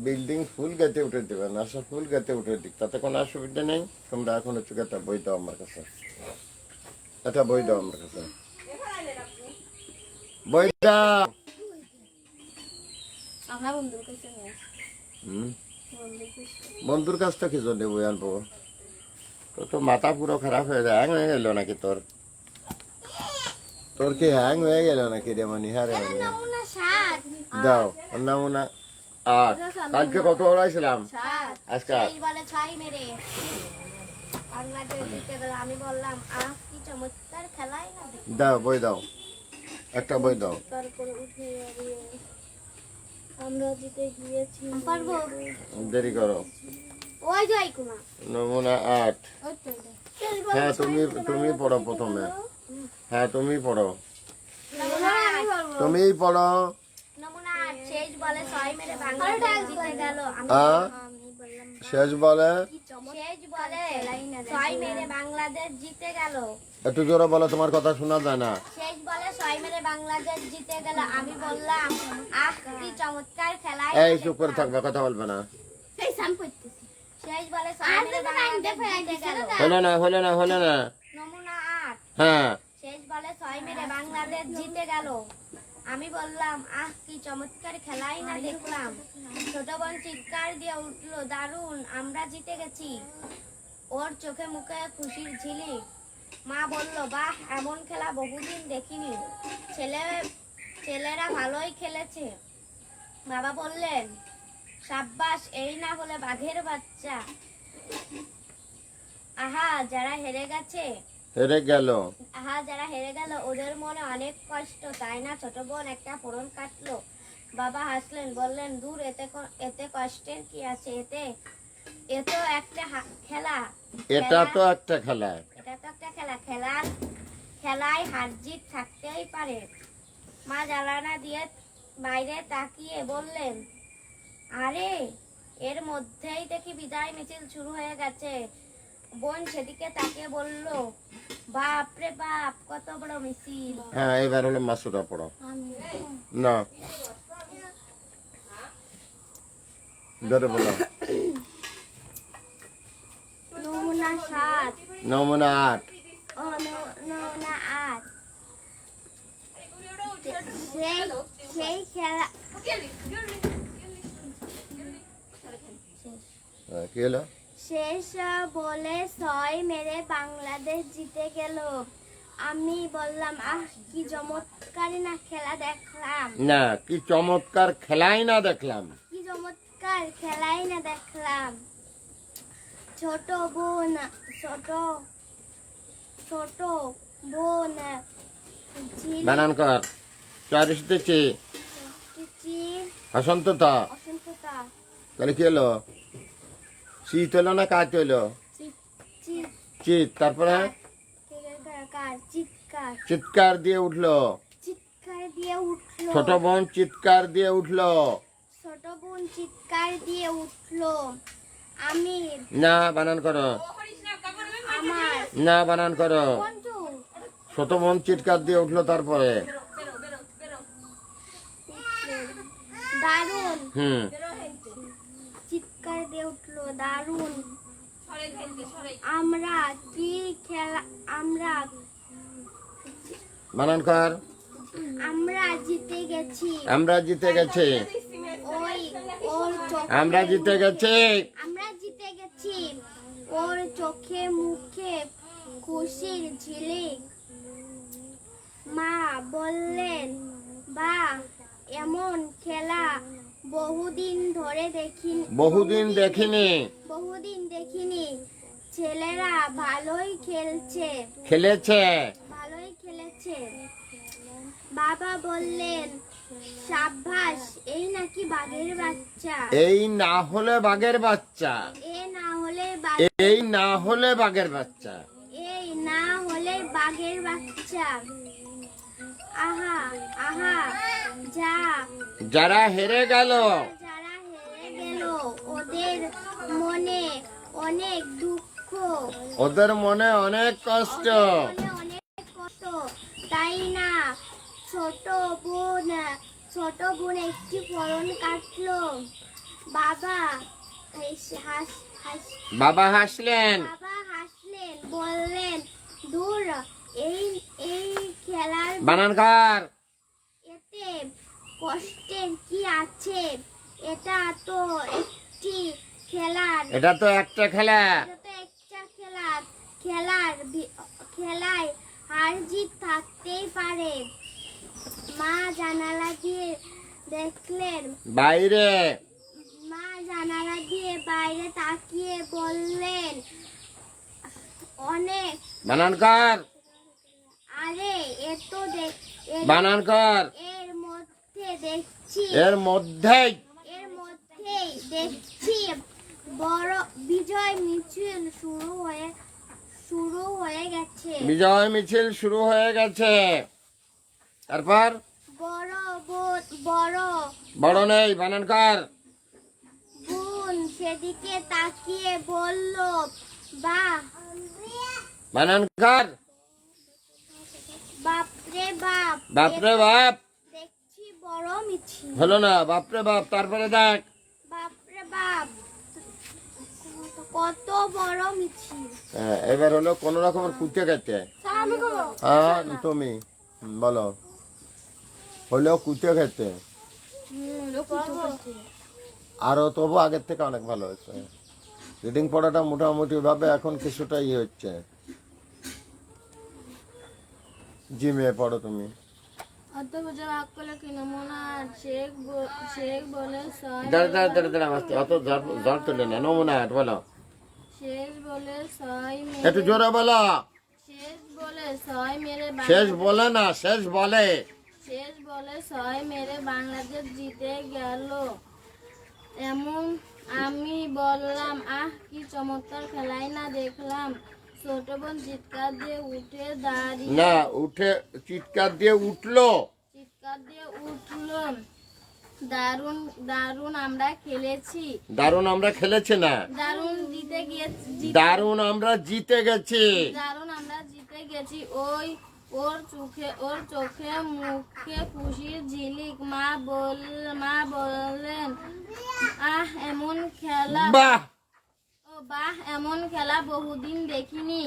Building ফুল গাতে উঠে দেবে না, সব ফুল গাতে উঠে দিক, তাতে কোনো অসুবিধা নেই। তোমরা এখন হচ্ছে একটা বই দাও আমার কাছে, একটা বই দাও আমার কাছে, বই দাও। বন্ধুর কাছ থেকে কি জন্য বই আনবো? তো মাথা পুরো খারাপ হয়ে যায়, হ্যাং হয়ে গেল নাকি তোর? তোর কি হ্যাং হয়ে গেল নাকি রে মনি? হ্যাঁ রে মনি, দাও নমুনা 8। কালকে কত ওড়াইছিলাম? আজকে দাও বই দাও, একটা বই দাও। দেরি করো। নমুনা 8। হ্যাঁ তুমি পড়ো প্রথমে। হ্যাঁ তুমি পড়ো, তুমিই পড়ো। শেষ বলে বাংলাদেশ জিতে গেল। একটু জোরে বলো, তোমার কথা শোনা যায় না। শেষ বলে 6 মেরে বাংলাদেশ জিতে গেল, আমি বললাম আহ কি চমৎকার খেলা। এই চুপ করে থাকবে, কথা বলবে না। শেষ বলে 6 মেরে বাংলাদেশ জিতে গেল। হলো না। নমুনা 8। হ্যাঁ, শেষ বলে 6 মেরে বাংলাদেশ জিতে গেল, আমি বললাম আহ কি চমৎকার খেলাই না দেখলাম। ছোট বোন চিৎকার দিয়ে উঠলো, দারুণ, আমরা জিতে গেছি। ওর চোখে মুখে খুশির ঝিলিক। মা বলল, বাহ, এমন খেলা বহুদিন দেখিনি, ছেলেরা ভালোই খেলেছে। বাবা বললেন, সাব্বাস, এই না হলে বাঘের বাচ্চা। আহা যারা হেরে গেল ওদের মনে অনেক কষ্ট, তাই না? ছোট বোন একটা ফোড়ন কাটলো। বাবা হাসলেন, বললেন, দূর, এতে কষ্টের কি আছে? এ তো একটা খেলা। এটা তো একটা খেলা। খেলায় হার জিত থাকতেই পারে। মা জানালা দিয়ে বাইরে তাকিয়ে বললেন, আরে, এর মধ্যেই দেখি বিদায় মিছিল শুরু হয়ে গেছে। বোন সেদিকে তাকিয়ে বলল, বাপ রে বাপ, কত বড় মিছিল। হ্যাঁ, এবার হলো মাসুরা পড়ো না, ধরে বলো। নমুনা 7। নমুনা 8। নমুনা 8। সেই খেলা কি হলো? শেষ বলে 6 মেরে বাংলাদেশ জিতে গেল, আমি বললাম আহ কি চমৎকার না খেলা দেখলাম। না, কি চমৎকার খেলাই না দেখলাম। ছোট বোন বানান কর, চারিশতেছি অসন্ততা। তাহলে কি হলো? শীত হলো না কাজ হলো? চিৎ, তারপরে চিৎকার দিয়ে উঠলো। ছোট বোন চিৎকার দিয়ে উঠলো। আমি না বানান করো, না বানান করো। ছোট বোন চিৎকার দিয়ে উঠলো, তারপরে দারুণ, হুম, চিৎকার দিয়ে উঠলো, দারুণ, আমরা বানান কর। আমরা জিতে গেছি। আমরা জিতে গেছি। ওর চোখে মুখে খুশির ঝিলিক। মা বললেন, বাহ, এমন খেলা বহুদিন দেখিনি। ছেলেরা ভালোই খেলেছে। বাবা বললেন, সাব্বাস, এই নাকি বাঘের বাচ্চা। এই না হলে বাঘের বাচ্চা। আহা যারা হেরে গেল ওদের মনে অনেক দুঃখ, ওদের মনে অনেক কষ্ট, তাই না? ছোট বোন একটি ফোড়ন কাটলো। বাবা হাসলেন, বাবা হাসলেন, বললেন, দূর, এই এই খেলার বানান কর, এতে কষ্টের কি আছে? এটা তো একটি খেলার, এটা তো একটা খেলা, খেলায় হার জিত থাকতেই পারে। মা জানালা দিয়ে দেখলেন, বাইরে, বাইরে তাকিয়ে বললেন, অনেক, বানান কর, আরে এ তো বানান কর, এর মধ্যে দেখছি, এর মধ্যেই বড় বিজয় মিছিল শুরু হয়ে গেছে। বিজয় মিছিল শুরু হয়ে গেছে। তারপর বড় বড় নেই, বানান কর, বোন সেদিকে তাকিয়ে বলল, বাহ, বানান কর, বাপরে বাপ, বাপরে বাপ, দেখছি বড় মিছিল। হলো না, বাপরে বাপ, তারপরে দেখ, বাপরে বাপ, কত বড় মিছিল। এবার হলো কোন রকমের কুচে গেছে। তুমি বলো, হলো কুচে খেতে, আরো তবু আগের থেকে অনেক ভালো হয়েছে। রিডিং পড়াটা মোটামুটি ভাবে এখন কিছুটা হচ্ছে। জি মেয়ে, পড়ো তুমি। অত জ্বর তুলে না, নমুনা বলো, একটু জোরে বলো, শেষ বলে না, শেষ বলে, ছয় মেরে বাংলাদেশ জিতে গেল। এমন আমি বললাম, আহ কি চমৎকার খেলাই না দেখলাম। ছোট বোন চিৎকার দিয়ে উঠে দাঁড়িয়ে, না উঠে চিৎকার দিয়ে উঠলো, দারুণ দারুণ আমরা খেলেছি, দারুণ আমরা খেলেছি না, দারুণ জিতে গিয়েছি, দারুণ আমরা জিতে গেছি, ওর চোখে মুখে খুশির ঝিলিক। মা বললেন, আহ এমন খেলা, বাহ, বাহ, এমন খেলা বহুদিন দেখিনি।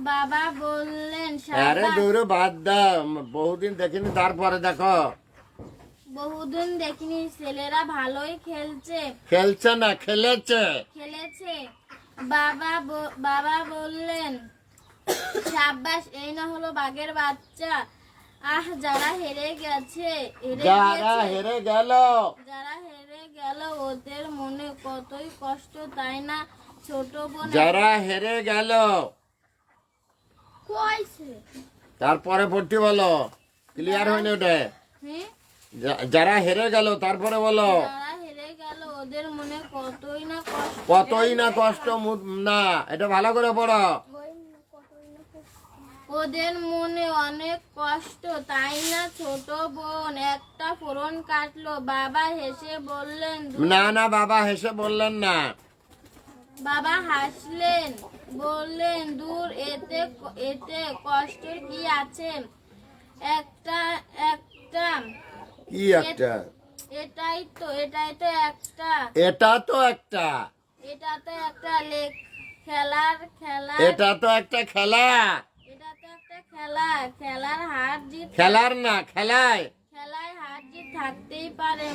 বাবা বললেন, আরে দৌড়ে বাদ দাও, বহুদিন দেখিনি, তারপরে দেখো, বহুদিন দেখিনি, ছেলেরা ভালোই খেলছে না, খেলেছে। বাবা বললেন, সাব্বাস, এই না হলো বাঘের বাচ্চা। আহ যারা হেরে গেল ওদের মনে কতই কষ্ট, তাই না ছোট বোন? যারা হেরে গেল, তারপরে পড়তে বলো, ক্লিয়ার হয়নি ওটা। যারা হেরে গেল, তারপরে বলো, ওদের মনে কতই না কষ্ট, না এটা ভালো করে পড়ো, ওদের মনে অনেক কষ্ট, তাই না ছোট বোন? একটা ফোড়ন কাটলো। বাবা হেসে বললেন, না বাবা হেসে বললেন না, বাবা হাসলেন, বললেন, দূর, এতে কষ্টের কি আছে? কি একটা, এটাই তো এটা তো একটা খেলার এটা তো একটা খেলা, খেলার হার জিত, খেলার না খেলায়, হার জিত থাকতেই পারে।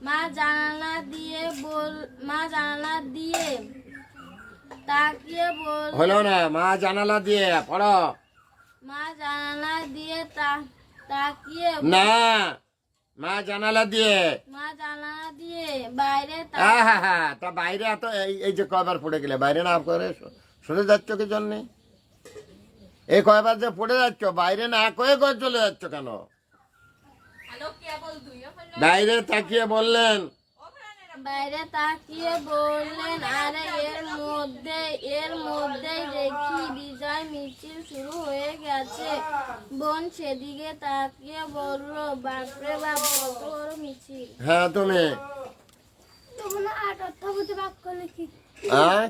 মা জানালা দিয়ে তাকিয়ে বল, হলো না, মা জানালা দিয়ে পড়ো, মা জানালা দিয়ে তাকিয়ে, না মা জানালা দিয়ে, বাইরে তা বাইরে এত এই যে কয়বার পড়ে গেলে বাইরে না করে শুনে যাচ্ছ কি জন্য? এই কয়বার যে পড়ে যাচ্ছ, বাইরে না কয়ে কয়ে চলে যাচ্ছ কেন? বাইরে তাকিয়ে বললেন, আরে এর মধ্যেই দেখি বিজয় মিছিল শুরু হয়ে গেছে। বোন সেদিকে তাকিয়ে বলল, বাপরে বাপ, কত বড় মিছিল। হ্যাঁ তুমি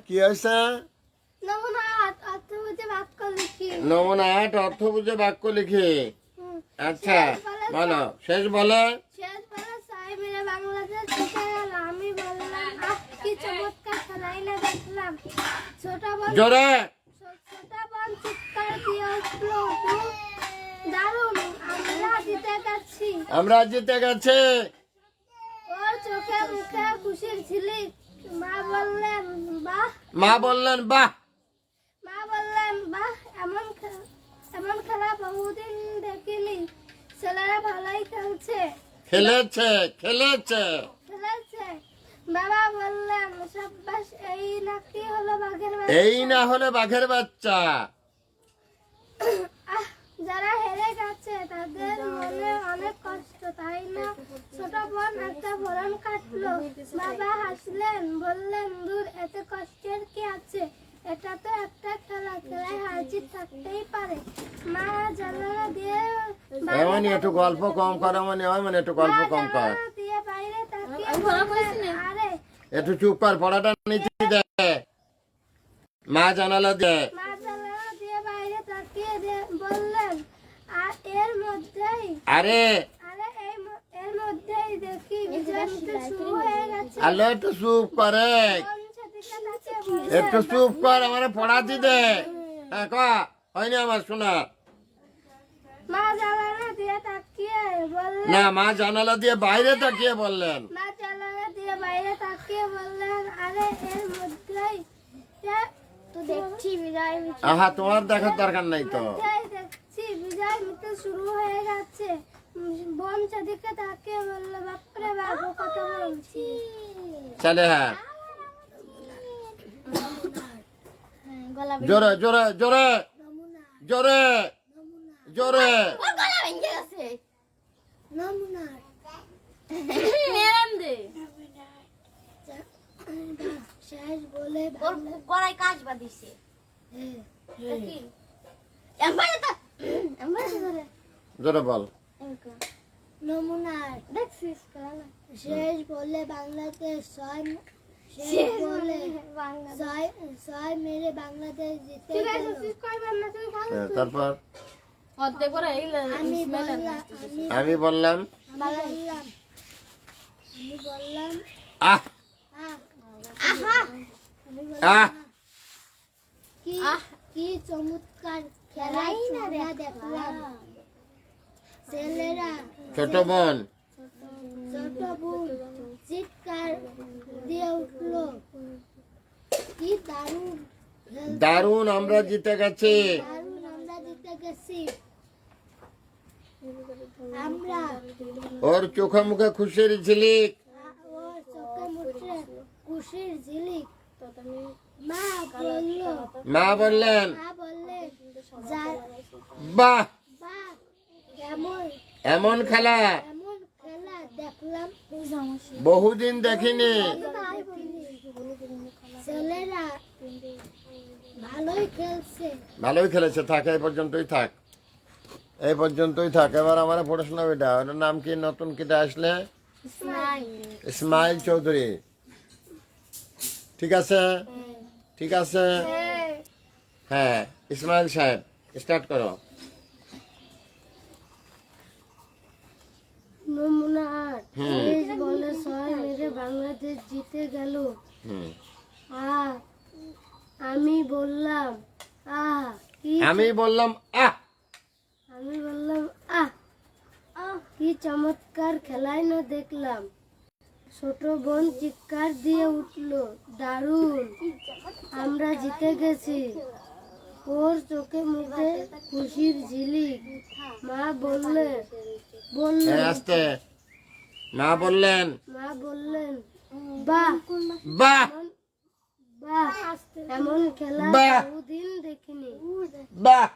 কি হয়েছে? নমুনা 8 অর্থ বুঝে বাক্য লিখি। আচ্ছা বলো, শেষ বলে, ছয় মেরে বাংলাদেশ বাংলাদেশ জিতে গেল। আমি বললাম আহ কি চমৎকার খেলাই না দেখলাম। ছোট বোন জোরে চিৎকার দিয়ে উঠল, দারুণ আমরা জিতে গেছি। আমরা জিতে গেছি। ওর চোখে মুখে খুশির ঝিলিক। মা বললেন বাহ। মা বললেন বাহ। এমন খেলা বহুদিন দেখিনি। ছেলেরা ভালোই খেলছে। খেলেছে। বাবা বললেন সাব্বাস, এই নাকি হলো বাঘের বাচ্চা। এই না হলে বাঘের বাচ্চা। যারা হেরে গেছে তাদের মনে অনেক কষ্ট, তাই না? ছোট বোন একটা ফোড়ন কাটলো। বাবা হাসলেন, বললেন দূর, এতে কষ্টের কি আছে? এটা তো একটা খেলা, খেলায় হার জিত থাকতেই পারে। মা জানালা দিয়ে এমনই একটু গল্প কম কর, মানে একটু গল্প কম কর। দিয়ে বাইরে তাকিয়ে আরে একটু চুপ কর, পড়াটা নিচে দে। মা জানালা দে। মা জানালা দিয়ে বাইরে তাকিয়ে বললেন আর এর মধ্যেই আরে এর মধ্যেই দেখি বিজয় শুরু হয়ে গেছে। আলো একটু চুপ করে, বোন সেদিকে তাকিয়ে বললেন, একটু চুপ কর, আমার পড়াতে দে। হ্যাঁ ক, হয়নি আমার শোনা। মা জানালা দিয়ে তাকিয়ে বললেন না, মা জানালা দিয়ে বাইরে তাকিয়ে বললেন। মা জানালা দিয়ে বাইরে তাকিয়ে বললেন আরে এর মধ্যেই তো দেখছি বিজয় আহা, তোমার দেখার দরকার নাই তো। দেখছি বিজয় মিছিল শুরু হয়ে গেছে। বোন সেদিকে তাকিয়ে বলল বাপরে বাপ, ও কথা বলছি। চলে হ্যাঁ, জোরে জোরে জোরে জোরে জোরে। শেষ বলে গলায় কাজ বাঁধিছে। জোরে বল। নমুনার দেখছিস শেষ বলে বাংলাদেশ শেষ বলে ছয় মেরে বাংলাদেশ জিতে গেল। তারপর আমি বললাম আহ আহ কি চমৎকার খেলাই না দেখলাম। ছেলেরা ছোট বোন চিৎকার দিয়ে উঠলো, কি দারুণ দারুণ আমরা জিতে গেছি। আমরা জিতে গেছি। আমরা ওর চোখে মুখে খুশির ঝিলিক। ওর চোখে মুখে খুশির ঝিলিক। মা বললেন বাহ, এমন এমন খেলা দেখলাম বহুদিন দেখিনি। ছেলেরা ভালোই খেলছে। ভালোই খেলেছে, থাক এই পর্যন্তই থাক, এই পর্যন্তই থাক। এবার আমার পড়াশোনা বেটা, ওর নাম কি? নতুন কিটা আসলে ইসমাইল চৌধুরী। ঠিক আছে, ঠিক আছে, হ্যাঁ ইসমাইল সাহেব স্টার্ট করো। নমুনার শেষ বলে ছয় মেরে বাংলাদেশ জিতে গেল। আমি বললাম আহ আমি বললাম আহ কি চমৎকার খেলাই না দেখলাম। ছোট বোন চিৎকার দিয়ে উঠলো, দারুণ আমরা জিতে গেছি। ওর চোখে মুখে খুশির ঝিলিক। মা বললেন আস্তে। মা বললেন বাহ বাহ বাহ, এমন খেলা বাহ। বহুদিন দেখিনি। বাহ,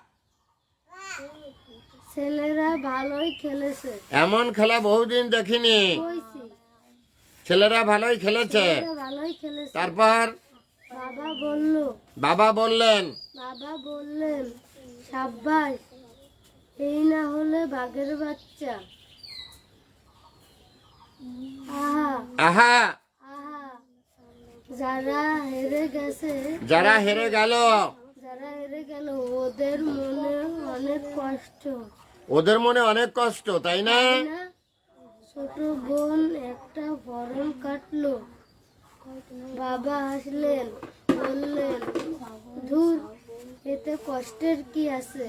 ছেলেরা ভালোই খেলেছে। এমন খেলা বহুদিন দেখিনি। কইছি, ছেলেরা ভালোই খেলেছে। ছেলেরা ভালোই খেলেছে। তারপর বাবা বললেন বাবা বললেন সাব্বাস, এই না হলে বাঘের বাচ্চা। আহা আহা, আহা, যারা হেরে গেছে যারা হেরে গেল ওদের মনে অনেক কষ্ট, ওদের মনে অনেক কষ্ট, তাই না? না? ছোট বোন একটা ফরম কাটলো। বাবা হাসলেন, বললেন, ধুর, এতে কষ্টের কি আছে?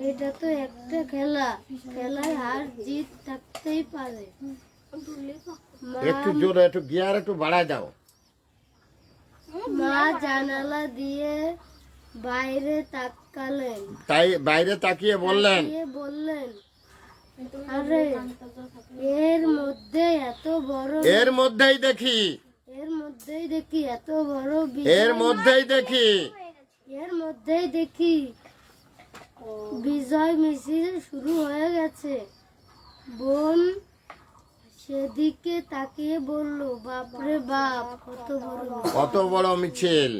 এটা তো একটা খেলা, খেলায় হার জিত থাকতেই পারে। একটু জোরে, একটু গিয়ার একটু বাড়ায় দাও। মা জানালা দিয়ে বাইরে তাকালেন, তাই বাইরে তাকিয়ে বললেন, বললেন, আরে এর মধ্যে এত বড়, এর মধ্যেই দেখি, এর মধ্যেই দেখি এত বড় এর মধ্যেই দেখি এর মধ্যেই দেখি বিজয় মিছিল শুরু হয়ে গেছে। বোন সেদিকে তাকিয়ে বলল, বাপরে বাপ, কত বড় মিছিল। কত বড় মিছিল।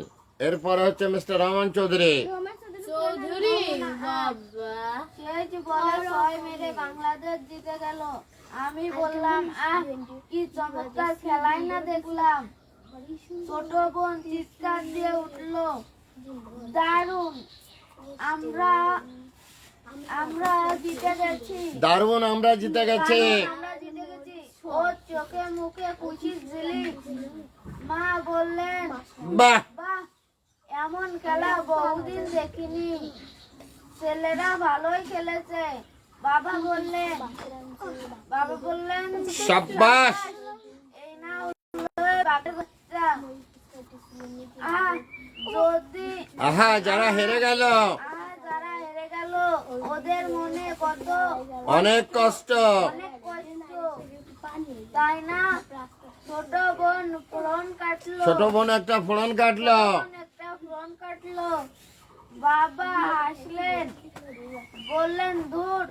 এরপরে হচ্ছে মিস্টার রহমান চৌধুরী। চৌধুরী বাবা, কে বলে ছয় মেরে বাংলাদেশ জিতে গেল। আমি বললাম, আহ, কি চমৎকার খেলাই না দেখলাম। ছোট বোন চিৎকার দিয়ে উঠলো, দারুণ, আমরা আমরা জিতে গেছি, দারুণ, আমরা জিতে গেছি। আমরা জিতে গেছি। ওর চোখে মুখে খুশির ঝিলিক। মা বললেন, বাহ, বাহ, এমন খেলা বহুদিন দেখিনি, ছেলেরা ভালোই খেলেছে। বাবা বললেন, সাব্বাস। এই না বাপের বাচ্চা। আহ, যদি আহা, যারা হেরে গেল যারা হেরে গেল, ওদের মনে কত অনেক কষ্ট। অনেক কষ্ট, তাই না? ছোট বোন ফোড়ন কাটলো, ছোট বোন একটা ফোড়ন কাটলো। একটা ফোড়ন কাটলো। বাবা হাসলেন, বললেন, ধুর,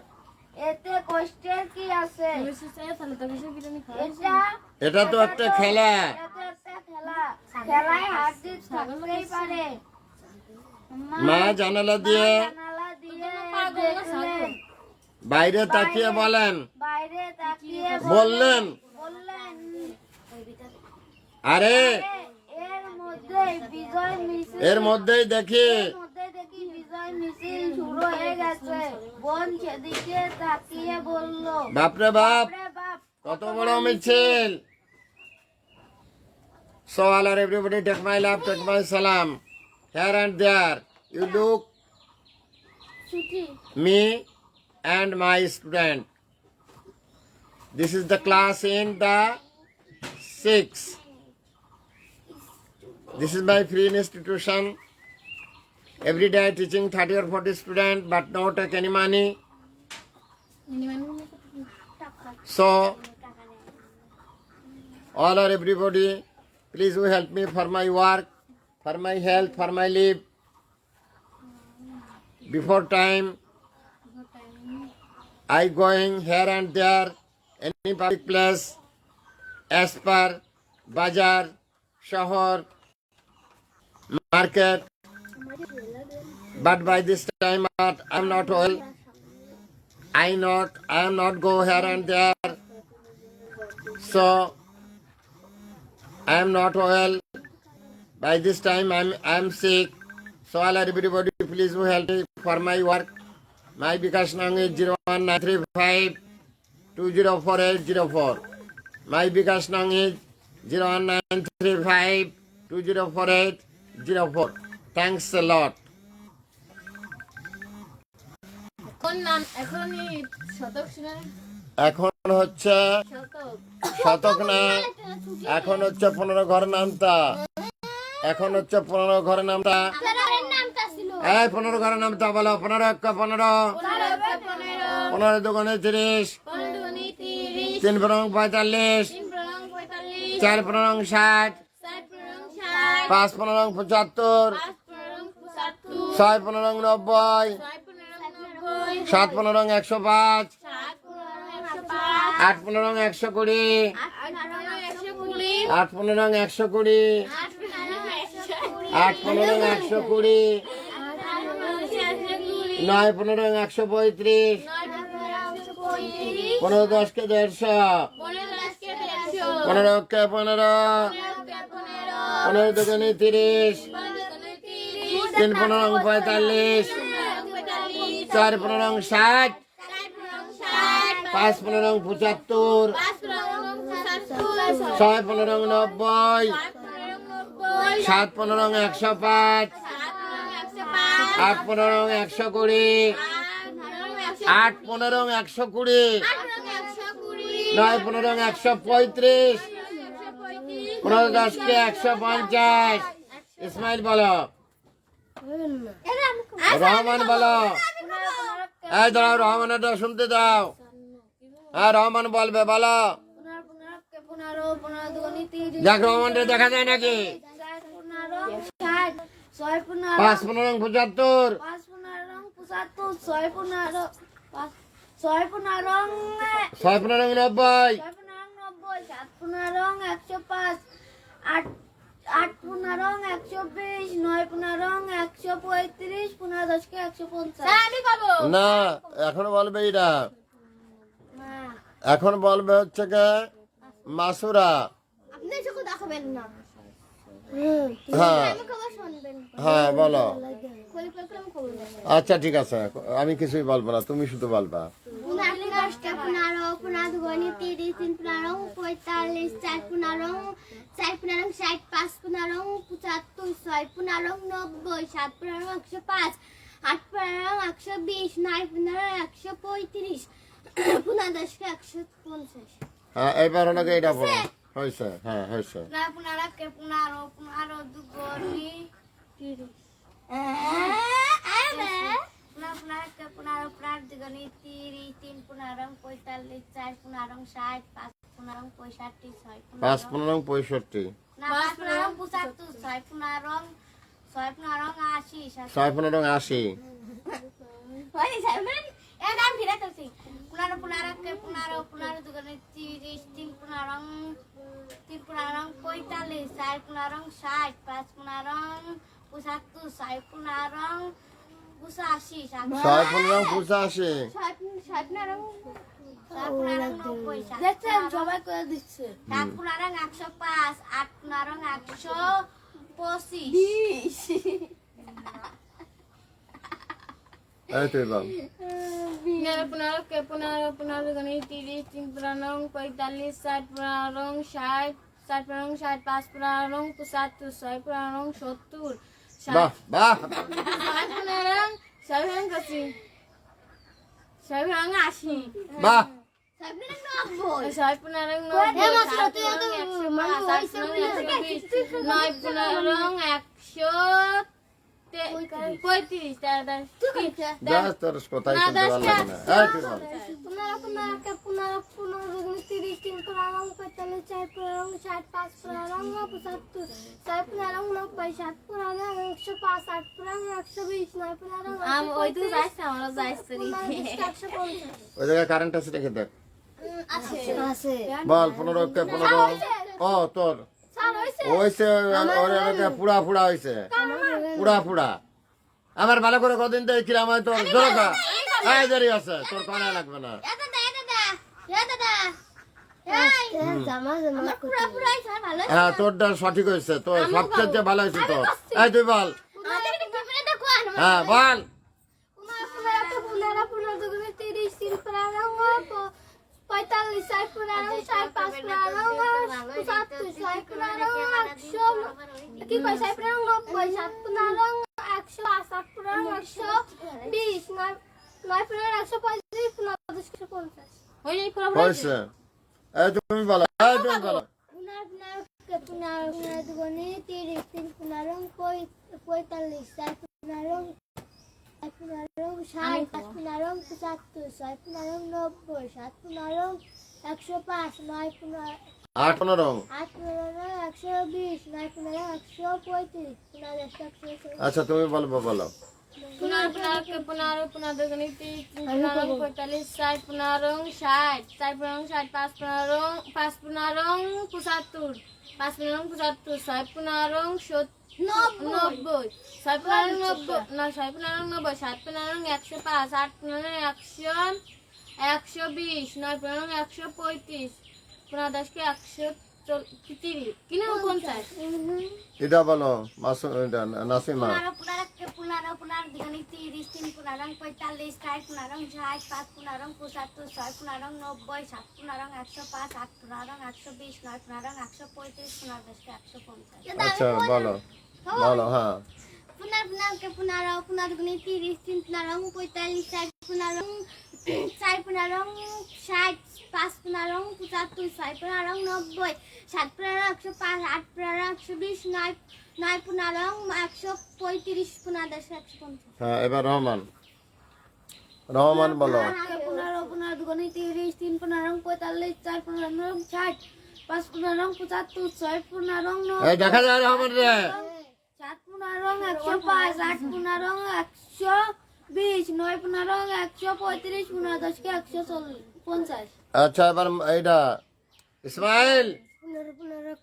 এতে কষ্টের কি আছে? এটা তো একটা খেলা। এটা তো একটা খেলা, খেলায় হার জিত থাকতেই পারে। মা জানালা দিয়ে জানালা দিয়ে দেখলেন, বাইরে তাকিয়ে বলেন, বাইরে তাকিয়ে বললেন, বললেন, আরে এর মধ্যে বিজয় মিছিল, এর মধ্যেই দেখি মধ্যে দেখি বিজয় মিছিল শুরু হয়ে গেছে। বোন সেদিকে তাকিয়ে বলল, বাপরে বাপ, বাপরে বাপ, কত বড় মিছিল। So all are everybody take my love, take my salam. Here and there, you look ছুটি। me and my student. This is the class in the 6. This is my free institution. Every day teaching 30 or 40 students, but no take any money. So all or everybody, please you help me for my work, for my health, for my life. Before time, I going here and there, any public place, as per bazar, shahar, market. But by this time, I am not well. I am not go here and there. So I am not well. By this time, I am sick. So all everybody, please you help me for my work. My Bikash Nang is 01935 204804. My Bikash Nang is 01935 204804. Thanks a lot. কোন নাম এখনই শতক শুনে এখন হচ্ছে শতক না, এখন হচ্ছে 15 ঘর নামতা। এখন হচ্ছে 15 ঘরের নামতা। এই 15 ঘরের নামতা বলো। 15 1 15, 15 2 30, 3 4 45, 4 5 60, 5 5 75, 6 5 90, 7 5 105, 8 5 120, 8 5 120, 8 15 120, 9 15 135, 15 10 के 150, 15 के 15, 15 दुगुनी 30, 3 15 45, 4 15 60, 5 15 75, 6 15 90, 7 15 105, 8 15 120, 8 15 120, 9 15 135, 15 10 কে 150। ইসমাইল বলো, রহমান বলো। এই দাঁড়াও, রহমানেরটা শুনতে দাও। হ্যাঁ, রহমান বলবে, বলো। দেখ, রহমানটা দেখা যায় নাকি? 5 15 75, 6 15 90, 8 15 120, 9 15 135, 15 10 কে 150। আমি পাবো। না, এখন বলবে এটা। এখন বলবে হচ্ছে কে মাসুরা। আপনি চোখে দেখাবেন না, হ্যাঁ খবর শুনবেন। হ্যাঁ, বলো। কই কই করে খবর দেন। আচ্ছা ঠিক আছে, আমি কিছুই বলবো না, তুমি শুধু বলবা। 15 15 15 দুগুণে 30, 3 15 45, 4 15 4 15 60, 5 15 75, 6 15 90, 7 15 105, 8 15 120, 9 15 135, 15 10 কে 150। হ্যাঁ, এইবার ওনাকে এটা বলো। হয়েছে, হ্যাঁ হয়েছে। 15 কে 15 15 দুগুণে 30। 15 কে 15 15 দুগুণে 30, 3 15 45, 4 15 60, 5 15 65, 6 5 15 65, 5 15 75, 6 15 80, 6 15 80, ওই সাইমন এর নাম ফিরে করছি। 15 15 কে 15 15 দুগুণে 30, 3 15 45, 4 15 60, 5 15 75, 6 15 85, 6 15 85, দেখছেন সবাই করে দিচ্ছে। 7 15 105, 8 15 125। এই তুই বল। 15 15 15 দুগুণে 30, 3 15 45, 7 15 60, 7 15 60, 5 15 75, 6 15 70, বাহ বাহ, 7 15 80, 7 80, বাহ। 6 15 90, 7 35, দাস তোর কোথায় শুনতে ভালো লাগে না। এই তুই বল। 15 15 কে 15 15 দুগুণে 30, 3 15 45, 4 15 60, 5 15 75, 6 15 90, 7 15 105, 8 15 120, 9 15 আমি ওই তো যাইছি, আমারও যাইছি। 150। ওই জায়গায় কারেন্ট আছে রেখে দেখ। আছে বল 15 কে 15। ও তোর স্যার হইছে হয়েছে, ওর এলাকা পুরা পুরা হয়েছে, পুরা পুরা। আমার ভালো করে কদিন তো কিরাম হয় তোর জোরকা। এই দেরি আছে, তোর কানে লাগবে না। এটা দাদা আমার পুরা পুরা স্যার ভালো। হ্যাঁ, তোরটা সঠিক হয়েছে, তোর সবচেয়ে ভালো হয়েছে তোর। এই তুই বল। আমাদের কি ক্যামেরা দেখো হ্যাঁ বল। 15 15 দুগুণে 30, 3 15 45, 6 15 60, 5 15 75, 6 15 100 কি কই 6 15 90, 7 15 100, 8 15 120, 9 15 125, 15 150। ওই যে পুরো হয়েছে। এই তুমি বলো, এই তুমি বলো। 15 দুগুণে 30, 3 15 45, 4 15 60, 5 15 75, 6 15 90, 7 15 105, 9 15 8 15। 8 15 120, 9 15 135, 15 140। আচ্ছা তুমি বলবো, বলো। 15 15 के 15 15 दुगनी 30, 15 45, 60 15 60, 4 15 60, 5 15 5 15 75, 5 15 75, 6 15 90, 6 15 90, না 6 15 90, 7 15 105, 8 15 100, 120, 9 15 135, 15 10 के 30 কিনা 50 এটা বলো মাসুম এটা নাসিমা। 15 দিগানি 30 3 15 45 4 15 60 5 15 75 6 15 90 7 15 105 8 15 120 9 15 135 15 150। আচ্ছা বলো বলো হ্যাঁ। 15 के 15 दुगनी 30 3 15 45 4 15 4 15 60 5 15 75 6 15 90 7 15 105 8 15 120 9 15 135 15 150। হ্যাঁ এবার রহমান রহমান বলো। 15 दुगनी 30 3 15 45 4 15 60 5 15 75 6 15 এই দেখা যায় রহমান রে। 7 15 105 8 15 120 9 15 135 15 10 के 140 আচ্ছা এবার এইটা ইসমাইল।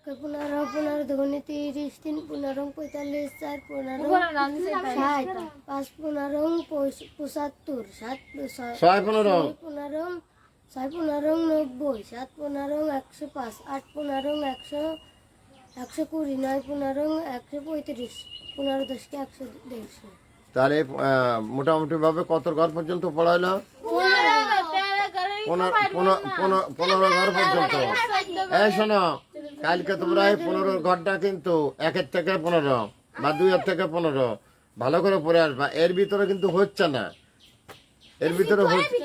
15 दुगनी 30 3 15 45 4 15 উপরে রানি সাইড 60 5 15 75 7 ছয় 15 15 6 15 90 7 15 105 8 15 100 120 9 15 135 15 10 के 150। তাহলে মোটামুটি ভাবে কত ঘর পর্যন্ত পড়াইলো? 15 ঘর পর্যন্ত। এই শোনো কালকে তোমরা এই 15 ঘরটা কিন্তু 1 থেকে 15 বা 2 থেকে 15 ভালো করে পড়ে আসবা। এর ভিতরে কিন্তু হচ্ছে না, এর ভিতরে হচ্ছে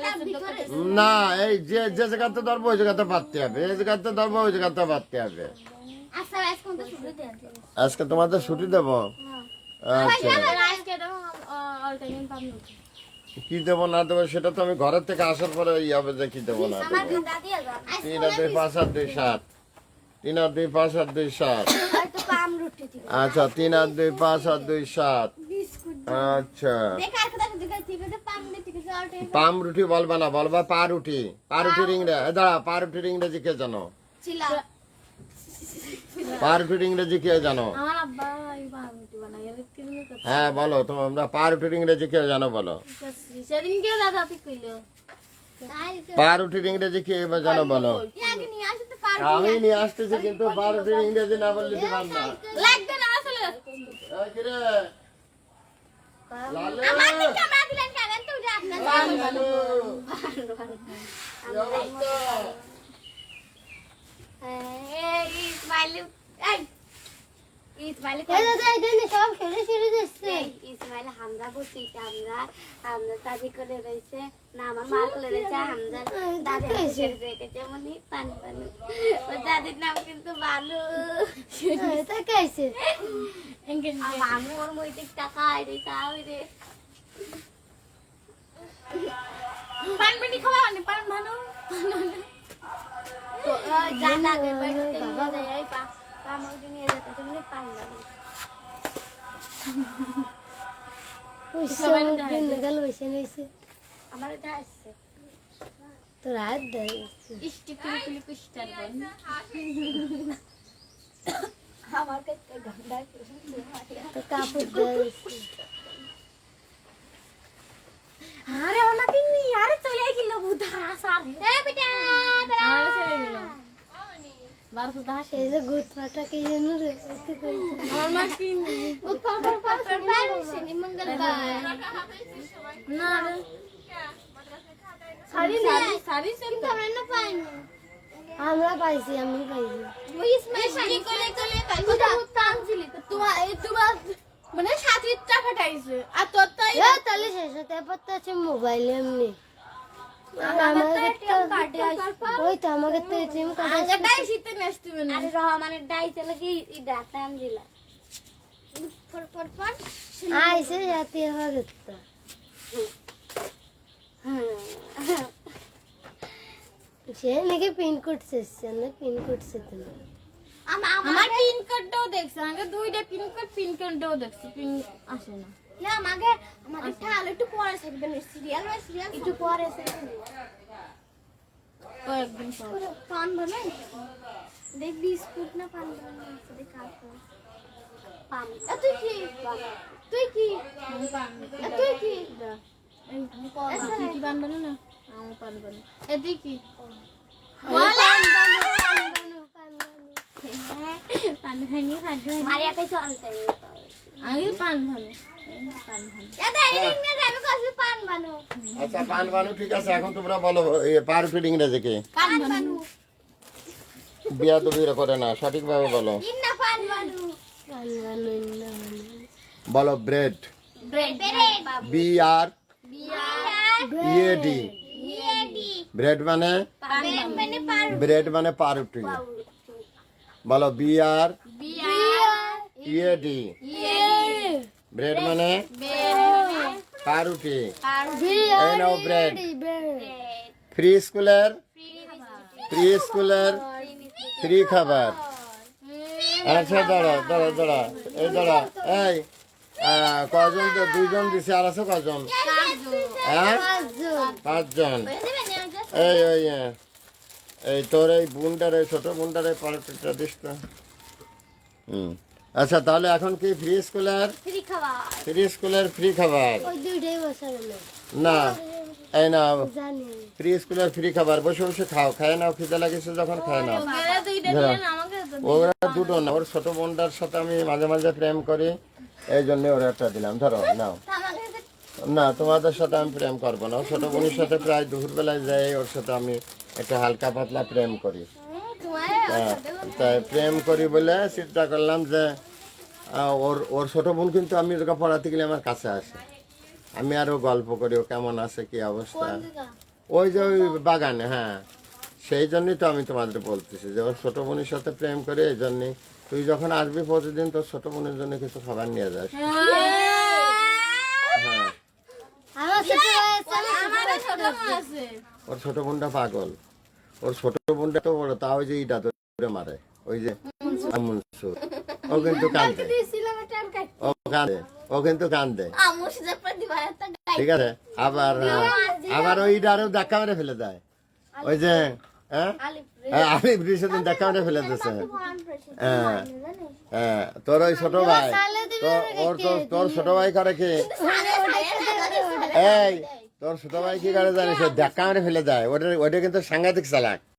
না। এই যে যে জায়গাতে ধরবো ওই জায়গাতে পারতে হবে, এই জায়গাতে ধরবো ওই জায়গাতে পারতে হবে। আচ্ছা আজকে তো ছুটি দেন। আজকে তোমাদের ছুটি দেবো। আচ্ছা আজকে তো অল টাইম পাবো কি দেবো না দেবো সেটা তো আমি ঘরের থেকে আসার পরে হবে যে কি দেবো না আমার দেবো। দাদি আবার 3 আর 2 5 আর 2 7 3 আর 2 5 আর 2 7। হয়তো পাম রুটি দিব। আচ্ছা 3 আর 2 5 আর 2 7। বিস্কুট আচ্ছা দেখা আর কথা দিকে ঠিক আছে পাম রুটি ঠিক আছে অল টাইম পাম রুটি বলবা না, বলবা পা রুটি। পা রুটির ইংরেজি দাঁড়া, পা রুটির ইংরেজি কে জানো? ছিল। পা রুটির ইংরেজি কে জানো? আমার আব্বা এই বানাইতে বানাই এর কিনে কথা হ্যাঁ বলো তোমরা পা রুটির ইংরেজি কে জানো বলো? সেদিন কে দাদা তুই কইলো পা রুটির ইংরেজি কে জানো বলো? আগে নিয়ে আসতে পারবো। আমি নিয়ে আসতেছি কিন্তু পা রুটির ইংরেজি না বললে দিবান না। লাগবে না আসলে এই কি রে? লালু আমার দিকে আমরা দিলেন কেন তো যে আপনার লালু কি অবস্থা? এই ইসমাইল এই ইসমাইল কই দাদা এখানে সব খেলে ছেড়ে দিচ্ছে। ইসমাইল হামজা বলছি আমরা দাদি করে রয়েছে না আমার মা করে রয়েছে হামজা দাদি ছেড়ে রেখেছে মনি পানি পানি ও দাদির নাম কিন্তু বালু। এটা কাইছে এঙ্গেজ আমি ওর মইতে টাকা আইরে তাও রে পান বিনি খাওয়া নি পান ভালো তো জানা গে বাবা এই পা আমাকে নিয়ে যেতে তুমি পানি লাগে ওই সবাই দিন গেল হইছে নইছে আমার এটা আসছে তো রাত দেয় ইষ্টি কুলি কুলি কুস্টার বল আমার কাছে গন্ডা তো কাপড় দেয় আরে ওনাকে নি আরে চলে গেল বুধা সার এ বেটা আরে চলে গেল বারো দাস এই যে গুড ফাটা কে জানো রে এতে কই আমার মা কি ও পাপড় পাপড় পারছে নি মঙ্গলবার না রে সারি সারি কিন্তু আমরা না পাইনি আমরা পাইছি আমি পাইছি ওই ইসমাইল সারি কোলে কোলে পাইছি টানছিলি তো তোমার মানে 7 টাকা টাইছে আর তোর তাই এ তাহলে শেষতে পড়তে আছে মোবাইলে এমনি আমাদের তো কাটে ওই তো আমাদের তো এটিএম কার্ড আগে টাই শীতে নেস্তি মানে আরে রহমানের ডাইতে লাগি ই ডাটাম দিলা ফর ফর ফর আইছে যাতে হবে তো সে নাকি পিনকোড শেষছে না পিনকোড শেষছে না আমার পিন কোডটাও দেখছ আগে দুইটা পিন কোডটাও দেখছ পিন আসে না না আমাদের তাহলে একটু পরে থাকবে না সিরিয়াল একটু পরে থাকবে কয়েকদিন পর পান বানাই দেখ বিস্কুট না পান বানাই দেখ পান তুই কি তুই কি তুই কি বান বানো না আমি পান বানো এদি কি পান বানো পান খাইনি খাদ্য মারিয়া কইছো আনতে আমি পান ভালো পান ভালো দাদা রিং না আমি কইছি পান বানু আচ্ছা পান বানু ঠিক আছে, এখন তোমরা বলো পার ফিট ইংরেজি কি? পান বানু বিয়া তো বিয়ে করে না, সঠিকভাবে বলো। ইন্না পান বানু পান ভালো না বলো ব্রেড, ব্রেড বি আর ইএডি, ইয়েডি ব্রেড মানে ব্রেড মানে পান ব্রেড মানে পাউরুটি। বলো বি আর ইএডি, ব্রেড মানে পাউরুটি। এই নাও ব্রেড। ফ্রি স্কুলের ফ্রি খাবার। আচ্ছা দাঁড়া দাঁড়া দাঁড়া, এই দাঁড়া, এই কজন? দুইজন দিছে, আর আছে কজন? হ্যাঁ 5 জন। এই ওই এই তোর এই বুনটারে, ছোট বুনটারে পাউরুটিটা দিস তো। আচ্ছা তাহলে এখন কি ফ্রি স্কুলের ফ্রি খাবার ফ্রি খাবার? ওই দুইটাই বসা গেল না, এই না জানি ফ্রি স্কুলের ফ্রি খাবার, বসে বসে খাও, খায় নাও, খিদে লাগেছে যখন খায় নাও। ওরা দুইটা দিলেন আমাকে তো ওরা দুটো না, ওর ছোট বোনটার সাথে আমি মাঝে মাঝে প্রেম করি, এই জন্য ওরা একটা দিলাম। ধরো নাও। না তোমাদের সাথে আমি প্রেম করবো না, ওর ছোট বোনের সাথে প্রায় দুপুরবেলায় যাই, ওর সাথে আমি একটা হালকা পাতলা প্রেম করি। তাই প্রেম করি বলে চিন্তা করলাম যে ওর ছোট বোন কিন্তু আমি ওকে পড়াতে গেলে আমার কাছে আসে, আমি আরো গল্প করি ও কেমন আছে কি অবস্থা, ওই যে ওই বাগানে। হ্যাঁ সেই জন্যই তো আমি তোমাদের বলতেছি যে ওর ছোট বোনের সাথে প্রেম করে, এই জন্যই তুই যখন আসবি প্রতিদিন তোর ছোট বোনের জন্য কিছু খাবার নিয়ে যাস। হ্যাঁ আমার সাথে আমার ছোট আছে ওর ছোট বোনটা পাগল, ওর ছোট বোনটা তো বড়, তাও যে ইটা ধরে মারে, ওই যে মনসুর, ও কিন্তু কান্দে, ও কিন্তু কান্দে। আমু সিজাপা দিবা একটা ঠিক আছে, আবার ওই ইটা আরো ধাক্কা মেরে ফেলে দেয়, ওই যে হ্যাঁ আমি সেদিন ধাক্কা মেরে ফেলে দিয়েছে। হ্যাঁ হ্যাঁ, তোর ওই ছোট ভাই, তোর ছোট ভাই করে কি? এই তোর ছোট ভাই কি করে জানিস? ধাক্কা মেরে ফেলে দেয়, ওটা কিন্তু সাংঘাতিক চালাক।